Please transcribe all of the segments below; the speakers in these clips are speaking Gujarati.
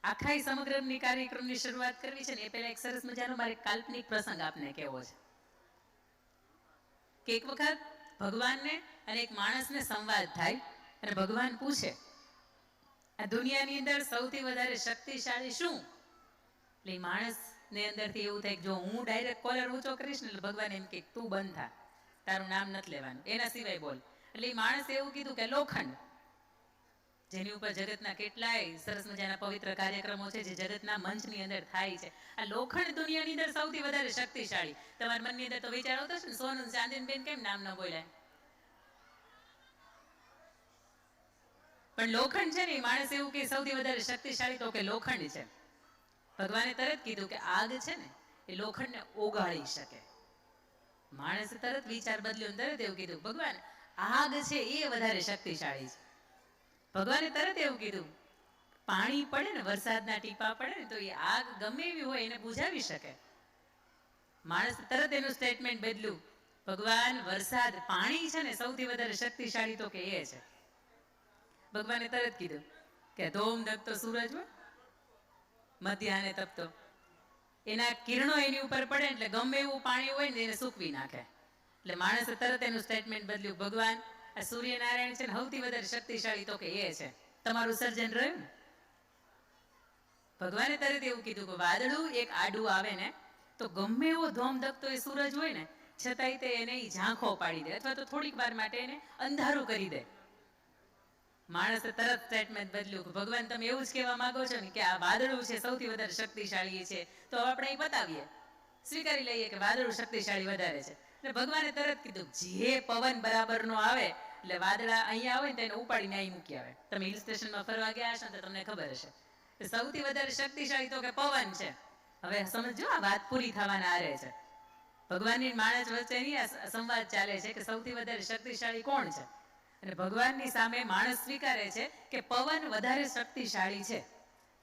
આખા સમગ્રની કાર્યક્રમની શરૂઆત કરવી છે ને એ પહેલા એક સરસ મજાનો મારે કાલ્પનિક પ્રસંગ આપને કહેવો છે કે એક વખત ભગવાનને અને એક માણસને સંવાદ થાય અને ભગવાન પૂછે, આ દુનિયાની અંદર સૌથી વધારે શક્તિશાળી શું? એટલે માણસને અંદરથી એવું થાય કે જો હું ડાયરેક્ટ કોલર ઊંચો કરીશ ને એટલે ભગવાન એમ કે તું બંધ થા, તારું નામ નથી લેવાનું, એના સિવાય બોલ. એટલે એ માણસે એવું કીધું કે લોખંડ, જેની ઉપર જગતના કેટલાય સરસ મજાના પવિત્ર કાર્યક્રમો છે જે જગતના મંચની અંદર થાય છે. આ લોખંડ દુનિયાની અંદર સૌથી વધારે શક્તિશાળી. તમારા મનની અંદર તો વિચાર આવતો છે ને, સોનું ચાંદીબેન કેમ નામ ન બોલાય? પણ લોખંડ છે ને, એ માણસ એવું કે સૌથી વધારે શક્તિશાળી તો કે લોખંડ છે. ભગવાને તરત કીધું કે આગ છે ને એ લોખંડને ઓગાળી શકે. માણસે તરત વિચાર બદલ્યો, તરત એવું કીધું ભગવાન આગ છે એ વધારે શક્તિશાળી છે. ભગવાને તરત એવું કીધું પાણી પડે ને, વરસાદના ટીપા પડે ને તો એ આગ ગમે એવી હોય એને બુઝાવી શકે. માણસ તરત એનું સ્ટેટમેન્ટ બદલ્યું, ભગવાન વરસાદ પાણી છે ને સૌથી વધારે શક્તિશાળી તો કે એ છે. ભગવાને તરત કીધું કે ધોમ ધકતો સૂરજ હોય મધ્યાહને તપતો, એના કિરણો એની ઉપર પડે એટલે ગમે એવું પાણી હોય ને એને સૂકવી નાખે. એટલે માણસે તરત એનું સ્ટેટમેન્ટ બદલ્યું, ભગવાન આ સૂર્યનારાયણ છે ને સૌથી વધારે શક્તિશાળી તો કે એ છે. તમારું સર્જન રહ્યું ને. ભગવાને તરત એવું કીધું કે વાદળું એક આડું આવે ને તો ગમે એવો ધોમ ધકતો એ સૂરજ હોય ને છતાંય તે એને ઝાંખો પાડી દે અથવા તો થોડીક વાર માટે એને અંધારું કરી દે. માણસે તરત સ્ટેટમેન્ટ બદલ્યું કે ભગવાન તમે એવું જ કહેવા માંગો છો ને કે આ વાદળું છે સૌથી વધારે શક્તિશાળી છે, તો આપણે અહીં બતાવીએ, સ્વીકારી લઈએ કે વાદળું શક્તિશાળી વધારે છે. એટલે ભગવાને તરત કીધું જે પવન બરાબરનો આવે એટલે વાદળા અહીંયા આવે ને તો એને ઉપાડીને અહીં મૂકી આવે. તમે હિલ સ્ટેશનમાં ફરવા ગયા હશો ને તો તમને ખબર હશે સૌથી વધારે શક્તિશાળી તો કે પવન છે. હવે સમજો આ વાત પૂરી થવાના આરે છે. ભગવાનની માણસ વચ્ચેની આ સંવાદ ચાલે છે કે સૌથી વધારે શક્તિશાળી કોણ છે, અને ભગવાનની સામે માણસ સ્વીકારે છે કે પવન વધારે શક્તિશાળી છે.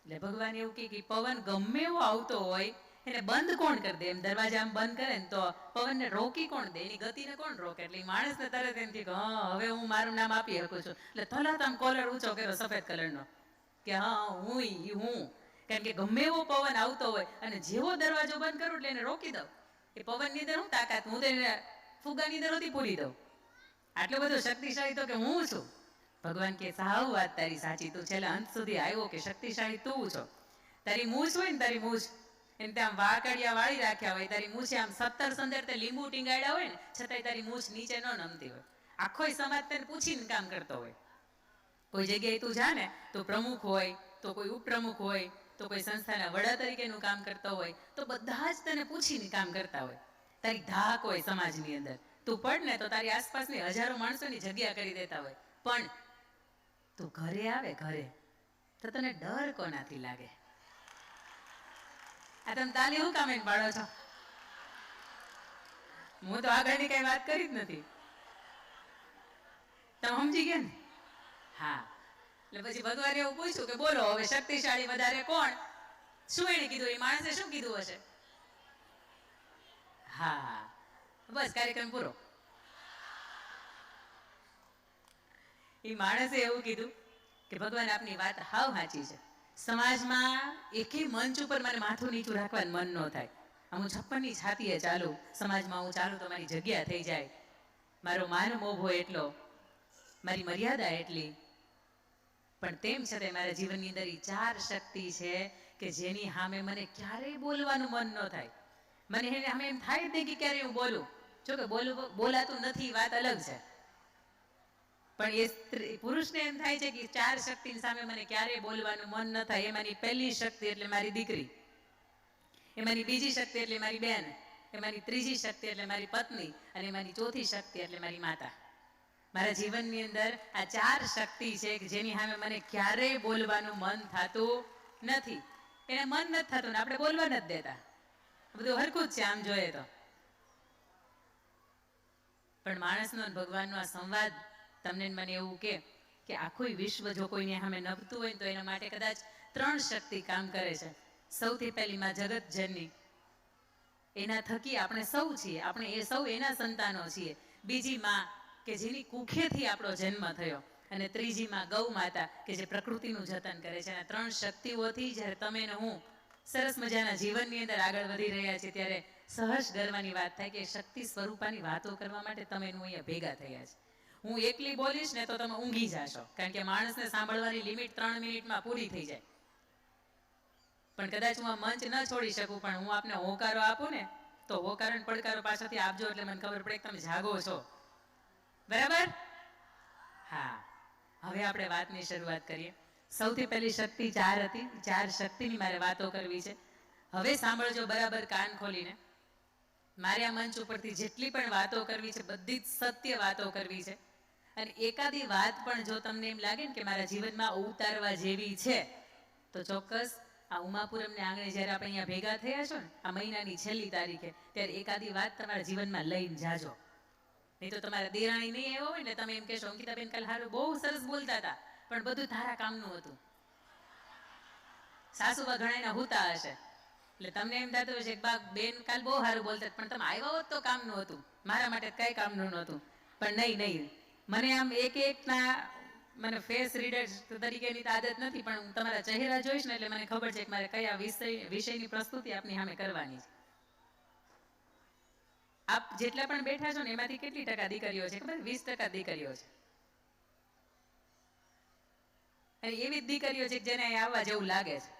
એટલે ભગવાન એવું કે પવન ગમે એવો આવતો હોય એને બંધ કોણ કરી દે? એમ દરવાજા આમ બંધ કરે ને તો પવનને રોકી કોણ દે? એની ગતિને કોણ રોકે? એટલે માણસને તરત એમ કે હા હવે હું મારું નામ આપી શકું છું. એટલે તરત આમ કોલર ઊંચો કર્યો સફેદ કલરનો કે હા હું. કારણ કે ગમે એવો પવન આવતો હોય અને જેવો દરવાજો બંધ કરું એટલે એને રોકી દઉં. એ પવનની અંદર હું તાકાત, હું તો એને ફુગાની અંદર હતી પૂરી દઉં. આટલો બધો શક્તિશાળી તો કે હું છું. ભગવાન કે સાવ વાત તારી સાચી, તું છેલ્લા અંત સુધી આવ્યો કે શક્તિશાળી તું છો. તારી મૂછ હોય ને, તારી મૂછ એને ત્યાં વાકડિયા વાળી રાખ્યા હોય, તારી મૂછે આમ 17 સંદર તે લીંબુ ટીંગાડ્યા હોય ને છતાંય તારી મૂછ નીચે ન નમતી હોય. આખો સમાજ તને પૂછીને કામ કરતો હોય. કોઈ જગ્યાએ તું જા ને તો પ્રમુખ હોય, તો કોઈ ઉપપ્રમુખ હોય, તો કોઈ સંસ્થાના વડા તરીકેનું કામ કરતો હોય, તો બધા જ તને પૂછીને કામ કરતા હોય. તારી ધાક હોય સમાજની અંદર, તું પડ ને તો તારી આસપાસની હજારો માણસોની જગ્યા કરી દેતા હોય. પણ તું ઘરે આવે ઘરે તો તને ડર કોનાથી લાગે? આ તમે તાલી હું કામ પાડો છો? હું તો આગળની કઈ વાત કરી જ નથી. તમે સમજી ગયા ને? હા. એટલે પછી ભગવાને એવું પૂછ્યું કે બોલો હવે શક્તિશાળી વધારે કોણ? શું એને કીધું? એ માણસે શું કીધું હશે? હા, બસ કાર્યક્રમ પૂરો. એ માણસે એવું કીધું કે ભગવાન આપની વાત હાવ સાચી છે. સમાજમાં એકે મંચ ઉપર મને માથું નીચું રાખવાનું મન ન થાય. હું 56ની છાતીએ ચાલું, સમાજમાં હું ચાલું તો મારી જગ્યા થઈ જાય. મારો માન મોભો એટલો, મારી મર્યાદા એટલી, પણ તેમ છતાં મારા જીવનની અંદર એ 4 શક્તિ છે કે જેની સામે મને ક્યારેય બોલવાનું મન ન થાય. મને એને સામે એમ થાય જ નહીં કે ક્યારે હું બોલું. જો કે બોલાતું નથી વાત અલગ છે, પણ એ પુરુષને એમ થાય છે કે 4 શક્તિની સામે મને ક્યારેય બોલવાનું મન ન થાય. એમાંની પહેલી શક્તિ એટલે મારી દીકરી, એમાંની બીજી શક્તિ એટલે મારી બેન, એમાંની ત્રીજી શક્તિ એટલે મારી પત્ની, અને એમાંની ચોથી શક્તિ એટલે મારી માતા. મારા જીવનની અંદર આ 4 શક્તિ છે કે જેની સામે મને ક્યારેય બોલવાનું મન થતું નથી. એને મન નથી થતું ને આપણે બોલવા નથી દેતા. બધું હરખું જ છે આમ જોઈએ તો. પણ માણસનો ભગવાનનો આ સંવાદ તમને મને એવું કે આખું વિશ્વ જો કોઈને સામે નભતું હોય તો એના માટે કદાચ 3 શક્તિ કામ કરે છે. સૌથી પહેલી માં જગત જનની, એના થકી આપણે સૌ છીએ, આપણે એ સૌ એના સંતાનો છીએ. બીજી માં કે જેની કુખેથી આપણો જન્મ થયો, અને ત્રીજીમાં ગૌ માતા કે જે પ્રકૃતિનું જતન કરે છે. અને 3 શક્તિઓથી જ્યારે તમે ને હું સરસ મજાના જીવનની અંદર આગળ વધી રહ્યા છીએ ત્યારે સહજ ગર્વની વાત થાય કે શક્તિ સ્વરૂપાની વાતો કરવા માટે તમે અહીંયા ભેગા થયા છે. હું એકલી બોલીશ ને તો તમે ઊંઘી જાશો, કારણ કે માણસને સાંભળવાની લિમિટ 3 મિનિટમાં પૂરી થઈ જાય. પણ કદાચ હું આ મંચ ન છોડી શકું, પણ હું આપને હોકારો આપું ને તો હોકારો ને પડકારો પાછળથી આપજો એટલે મને ખબર પડે કે તમે જાગો છો. બરાબર? હા, હવે આપણે વાતની શરૂઆત કરીએ. સૌથી પહેલી શક્તિ 4 હતી. 4 શક્તિની મારે વાતો કરવી છે. હવે સાંભળજો બરાબર કાન ખોલીને. મારે આ મંચ ઉપરથી જેટલી પણ વાતો કરવી છે બધી જ સત્ય વાતો કરવી છે. અને એકાદી વાત પણ જો તમને એમ લાગે ને કે મારા જીવનમાં ઉતારવા જેવી છે તો ચોક્કસ આ ઉમાપુરમને આંગણે જ્યારે આપણે અહીંયા ભેગા થયા છો ને આ મહિનાની છેલ્લી તારીખે, ત્યારે એકાદી વાત તમારા જીવનમાં લઈને જાજો. નહીં તો તમારા દેરાણી નહીં આવ્યો હોય ને તમે એમ કહેશો અંકિતાબેન કાલ હારું બહુ સરસ બોલતા હતા પણ બધું તારા કામનું હતું. સાસુબા ઘણા હુતા હશે એટલે તમને એમ થતું હશે કે બેન કાલ બહુ સારું બોલતા પણ તમે આવ્યા હોત તો કામનું હતું, મારા માટે કઈ કામનું નહોતું. પણ નહીં, મને આમ એકના મને ફેસ રીડર તરીકેની આદત નથી, પણ હું તમારા ચહેરા જોઈશ ને એટલે મને ખબર છે કે મારે કયા વિષયની પ્રસ્તુતિ આપની સામે કરવાની છે. આપ જેટલા પણ બેઠા છો ને એમાંથી કેટલી ટકા દીકરીઓ છે ખબર? 20% દીકરીઓ છે. અને એવી જ દીકરીઓ છે જેને અહીંયા આવવા જેવું લાગે છે,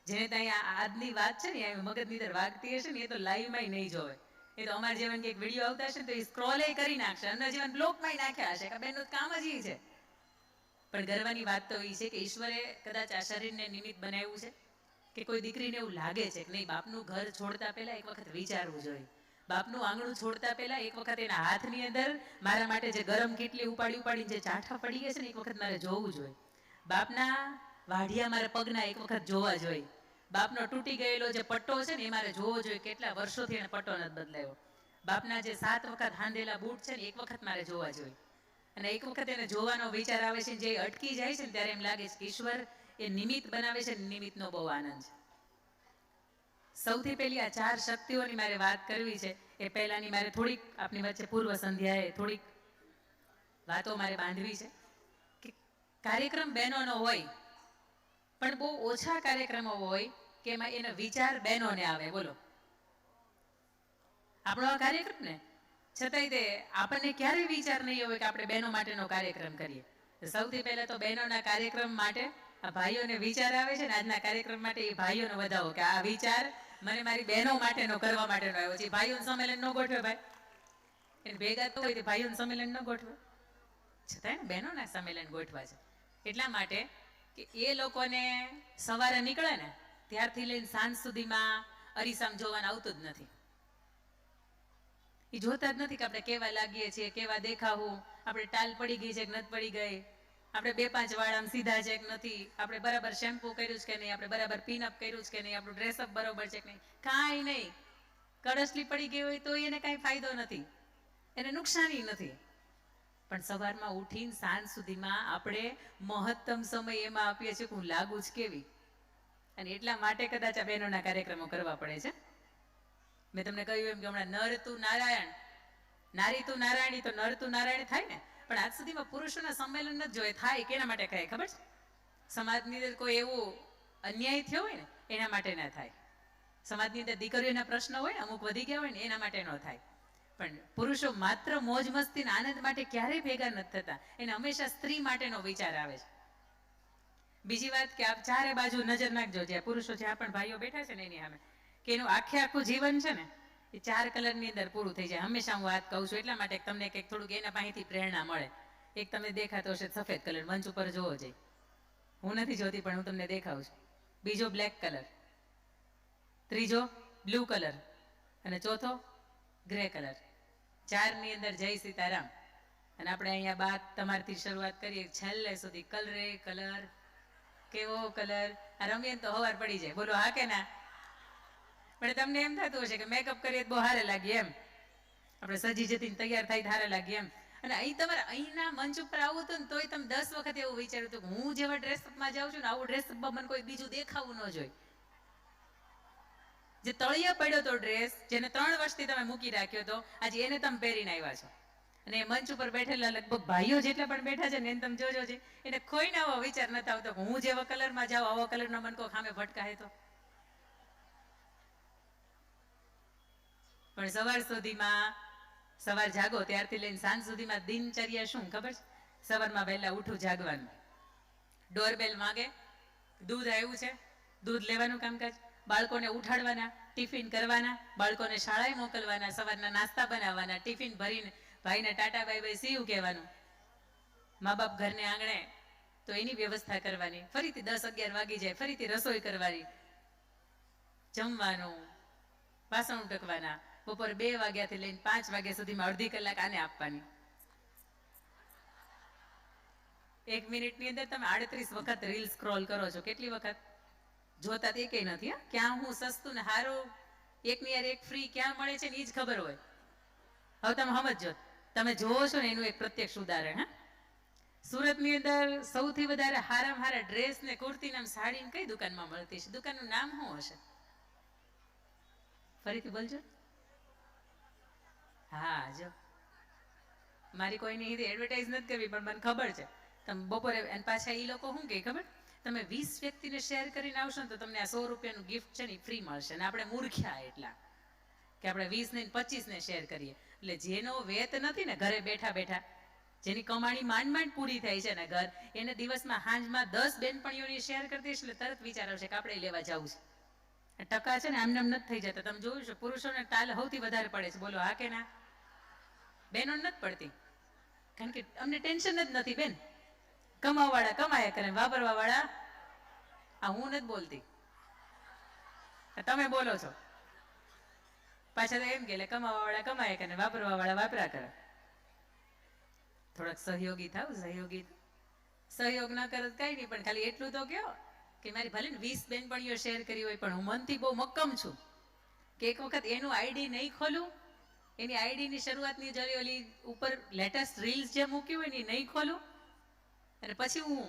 જેને ત્યાં આજની વાત છે ને મગજની અંદર વાગતી હશે ને એ તો લાઈવમાં નહીં જોવે. એ તો અમારા જીવન કે વિડીયો આવતા હશે ને તો એ સ્ક્રોલ કરી નાખશે, અંદર જીવન બ્લોકમાં નાખ્યા હશે કે બેનનું કામ જ એ છે. પણ ગર્વની વાત તો એ છે કે ઈશ્વરે કદાચ આ શરીરને નિમિત્ત બનાવ્યું છે કે કોઈ દીકરીને એવું લાગે છે કે નહીં બાપનું ઘર છોડતા પહેલા એક વખત વિચારવું જોઈએ. બાપનું આંગણું છોડતા પહેલા એક વખત એના હાથની અંદર મારા માટે જે ગરમ કેટલી ઉપાડીને જે ચાઠા પડી ગયા છે ને એક વખત મારે જોવું જોઈએ. બાપના વાઢિયા મારે પગના એક વખત જોવા જોઈએ. બાપનો તૂટી ગયેલો જે પટ્ટો છે ને એ મારે જોવો જોઈએ, કેટલા વર્ષોથી એને પટ્ટો નથી બદલાયો. બાપના જે 7 વખત હાંધેલા બૂટ છે ને એક વખત મારે જોવા જોઈએ. અને એક વખત એને જોવાનો વિચાર આવે છે, જે અટકી જાય છે ને ત્યારે એમ લાગે છે કે ઈશ્વર એ નિમિત્ત બનાવે છે, નિમિત્તનો બહુ આનંદ છે. સૌથી પહેલી આ 4 શક્તિઓની મારે વાત કરવી છે એ પહેલાની મારે થોડીક આપની વચ્ચે પૂર્વ સંધ્યાએ થોડીક વાતો મારે બાંધવી છે કે કાર્યક્રમ બહેનોનો હોય પણ બહુ ઓછા કાર્યક્રમો હોય કે એમાં એનો વિચાર બહેનોને આવે. બોલો, આપણો આ કાર્યક્રમ ને છતાંય તે આપણને ક્યારેય વિચાર નહીં હોય કે આપણે બહેનો માટેનો કાર્યક્રમ કરીએ. સૌથી પહેલા તો બહેનોના કાર્યક્રમ માટે આ ભાઈઓને વિચાર આવે છે ને આજના કાર્યક્રમ માટે એ ભાઈઓનો વધાવો કે આ વિચાર મને મારી બહેનો માટેનો કરવા માટેનો આવ્યો છે. ભાઈઓનું સંમેલન ન ગોઠવે ભાઈ, એને ભેગા તો હોય તે ભાઈઓનું સંમેલન ન ગોઠવે, છતાંય બહેનોના સંમેલન ગોઠવા છે. એટલા માટે કે એ લોકોને સવારે નીકળે ને ત્યારથી લઈને સાંજ સુધીમાં અરીસામ જોવાનું આવતું જ નથી. એ જોતા જ નથી કે આપણે કેવા લાગીએ છીએ, કેવા દેખાવું, આપણે ટાલ પડી ગઈ છે કે નથી પડી ગઈ, આપણે 2-5 વાળામાં સીધા છે કે નથી, આપણે બરાબર શેમ્પુ કર્યું છે કે નહીં, આપણે બરાબર પીનઅપ કર્યું છે કે નહીં, આપણું ડ્રેસઅપ બરોબર છે કે નહીં, કાંઈ નહીં. કડસલી પડી ગઈ હોય તો એને કાંઈ ફાયદો નથી, એને નુકસાની નથી. પણ સવારમાં ઉઠીને સાંજ સુધીમાં આપણે મહત્તમ સમય એમાં આપીએ છીએ કે હું લાગુ જ કેવી. અને એટલા માટે કદાચ આ બહેનોના કાર્યક્રમો કરવા પડે છે. મેં તમને કહ્યું એમ કે હમણાં નર તું નારાયણ, નારી તું નારાયણી, તો નર તું નારાયણ થાય ને. પણ આજ સુધીમાં પુરુષોના સંમેલન નથી જોયે. થાય કેના માટે કહે ખબર છે? સમાજની અંદર કોઈ એવો અન્યાય થયો હોય ને એના માટે ના થાય. સમાજની અંદર દીકરીઓના પ્રશ્નો હોય ને અમુક વધી ગયા હોય ને એના માટે ન થાય. પણ પુરુષો માત્ર મોજ મસ્તી આનંદ માટે ક્યારેય ભેગા નથી થતા, એને હંમેશા સ્ત્રી માટેનો વિચાર આવે છે. બીજી વાત કે આપ ચારે બાજુ નજર નાખજો, જ્યાં પુરુષો જ્યાં પણ ભાઈઓ બેઠા છે ને એની સામે, કે એનું આખું જીવન છે ને એ 4 કલરની અંદર પૂરું થઈ જાય. હંમેશા હું વાત કહું છું એટલા માટે તમને કંઈક થોડુંક એના પાસેથી પ્રેરણા મળે. એક તમને દેખાતો હશે સફેદ કલર, મંચ ઉપર જોવો જોઈએ, હું નથી જોતી પણ હું તમને દેખાઉં છું. બીજો બ્લેક કલર, ત્રીજો બ્લુ કલર અને ચોથો ગ્રે કલર. 4ની અંદર જય સીતારામ. અને આપણે અહીંયા બાદ તમારથી શરૂઆત કરીએ છેલ્લે સુધી કલરે કલર, કેવો કલર. આ રમીએ તો હવાર પડી જાય. બોલો હા કે ના? પણ તમને એમ થતું હશે કે મેકઅપ કરીએ તો બહુ હારે લાગીએ એમ, આપણે સજી જતી તૈયાર થાય તો હારે લાગીએ એમ. અને અહીં તમારે અહીંના મંચ ઉપર આવું હતું ને તોય તમે 10 વખત એવું વિચાર્યું હતું કે હું જેવા ડ્રેસઅપમાં જાઉં છું ને આવું ડ્રેસઅપમાં મને કોઈ બીજું દેખાવું ન જોઈએ. જે તળિયા પડ્યો તો ડ્રેસ, જેને 3 વર્ષથી તમે મૂકી રાખ્યો હતો, આજે એને તમે પહેરીને આવ્યા છો. અને એ મંચ ઉપર બેઠેલા લગભગ ભાઈઓ જેટલા પણ બેઠા છે ને એને તમે જોજો છે, એને કોઈને આવો વિચાર નથી આવતો કે હું જેવા કલરમાં જાઉં આવો કલરનો મનકો ખામે ભટકાય તો. પણ સવાર સુધીમાં, સવાર જાગો ત્યારથી લઈને સાંજ સુધીમાં દિનચર્યા શું ખબર છે? સવારમાં વહેલા ઉઠું, જાગવાનું, ડોરબેલ વાગે, દૂધ આવ્યું છે, દૂધ લેવાનું કામકાજ, બાળકોને ઉઠાડવાના, ટિફિન કરવાના, બાળકોને શાળાએ મોકલવાના, સવારના નાસ્તા બનાવવાના, ટિફિન ભરીને ભાઈને ટાટા બાય બાય સીયું કહેવાનું, મા બાપ ઘરને આંગણે તો એની વ્યવસ્થા કરવાની, ફરીથી 10-11 વાગી જાય, ફરીથી રસોઈ કરવાની, જમવાનું, વાસણ ઉટકવાના, બપોર 2 વાગ્યાથી લઈને 5 વાગ્યા સુધીમાં અડધી કલાક આને આપવાની. 1 મિનિટની અંદર તમે 38 વખત રીલ સ્ક્રોલ કરો છો. કેટલી વખત? જોતા તે કઈ નથી. ક્યાં હું સસ્તું ને સારું, એકની યાર એક ફ્રી ક્યાં મળે છે ને એ જ ખબર હોય. હવે તમે સમજો, તમે જોવો છો ને એનું એક પ્રત્યક્ષ ઉદાહરણ. સુરતની અંદર સૌથી વધારે હારામાં હારા ડ્રેસ ને કુર્તી ને સાડી કઈ દુકાનમાં મળતી છે? દુકાનનું નામ શું હશે? ફરીથી બોલજો. હા, જો મારી કોઈની એડવર્ટાઇઝ નથી કરવી, પણ મને ખબર છે. તમે બપોરે અને પાછા એ લોકો શું કહે ખબર? તમે 20 વ્યક્તિને શેર કરીને આવશો ને તો તમને આ 100 રૂપિયાનું ગિફ્ટ છે ને ફ્રી મળશે. અને આપણે મૂર્ખ્યા એટલા કે આપણે 20 ને 25 ને શેર કરીએ. એટલે જેનો વેત નથી ને ઘરે બેઠા બેઠા, જેની કમાણી માંડ માંડ પૂરી થાય છે ને ઘર, એને દિવસમાં હાંજમાં 10 બેનપણીઓની શેર કરતી એટલે તરત વિચાર આવશે કે આપણે લેવા જવું છે. ટકા છે ને આમને એમ નથી થઈ જતા. તમે જોયું છે પુરુષોને ટાલ સૌથી વધારે પડે છે. બોલો હા કે ના? બહેનો નથી પડતી, કારણ કે અમને ટેન્શન જ નથી બેન. કમાવાવાળા કમાયા કરે, વાપરવા વાળા, આ હું નથી બોલતી, તમે બોલો છો. પાછા તો એમ કે કમાવાવાળા કમાયા કરે, વાપરવા વાળા વાપરા કરે. થોડાક સહયોગી થાવ, સહયોગી. સહયોગ ના કરે કઈ નહીં, પણ ખાલી એટલું તો કહો કે મારી ભલે ને 20 બેનપણીઓ શેર કરી હોય, પણ હું મનથી બહુ મક્કમ છું કે એક વખત એનું આઈડી નહીં ખોલું, એની આઈડીની શરૂઆતની જરી ઓલી ઉપર લેટેસ્ટ રીલ્સ જે મૂકી હોય ને નહીં ખોલું, અને પછી હું